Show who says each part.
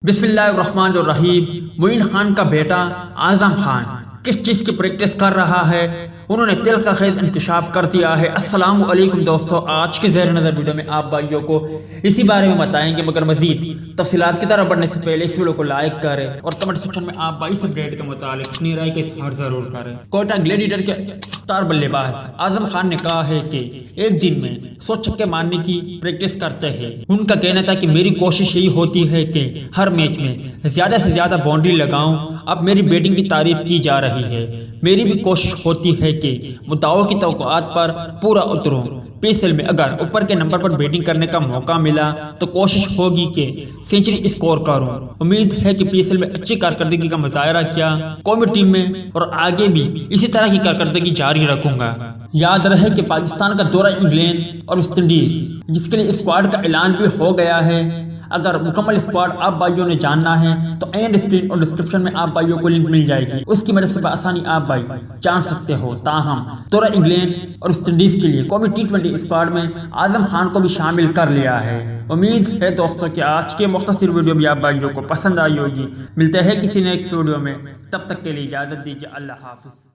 Speaker 1: बिस्मिल्लाहिर्रहमानिर्रहीम। मोइन खान का बेटा आजम खान किस चीज़ की प्रैक्टिस कर रहा है, उन्होंने तिल का खेज इंकशाफ कर दिया है। अस्सलाम वालेकुम दोस्तों, आज के ज़ेर नज़र वीडियो में आप भाइयों को इसी बारे में बताएंगे, मगर मजीद तफसीलात की तरफ बढ़ने से पहले इस वीडियो को लाइक करें और कमेंट सेक्शन में आप भाई से अपडेट के मुताबिक अपनी राय का इजहार जरूर करें। कोयटा ग्लैडिएटर के स्टार बल्लेबाज आजम खान ने कहा है कि एक दिन में 100 छक्के मारने की प्रैक्टिस करते हैं। उनका कहना था कि मेरी कोशिश यही होती है कि हर मैच में ज्यादा से ज्यादा बाउंड्री लगाऊं। अब मेरी बैटिंग की तारीफ की जा रही है, मेरी भी कोशिश होती है कि मुद्दाओं की तवक्कुआत पर पूरा उतरूं। पीएसएल में अगर ऊपर के नंबर पर बैटिंग करने का मौका मिला तो कोशिश होगी कि सेंचुरी स्कोर करूं। उम्मीद है कि पीएसएल में अच्छी कारकर्दगी का मुजाहरा किया, कौमी टीम में और आगे भी इसी तरह की कारकर्दगी जारी रखूंगा। याद रहे कि पाकिस्तान का दौरा इंग्लैंड और वेस्ट इंडीज, जिसके लिए स्क्वाड का ऐलान भी हो गया है। अगर मुकम्मल स्क्वाड आप भाइयों ने जानना है तो एंड स्क्रीन और डिस्क्रिप्शन में आप भाइयों को लिंक मिल जाएगी, उसकी मदद से आसानी आप भाई जान सकते हो। ताहम दौरा इंग्लैंड और वेस्ट इंडीज के लिए कौमी T20 स्क्वाड में आजम खान को भी शामिल कर लिया है। उम्मीद है दोस्तों कि आज के मुख्तसर वीडियो भी आप भाइयों को पसंद आई होगी। मिलते हैं किसी नेक्स्ट वीडियो में, तब तक के लिए इजाजत दीजिए। अल्लाह हाफिज।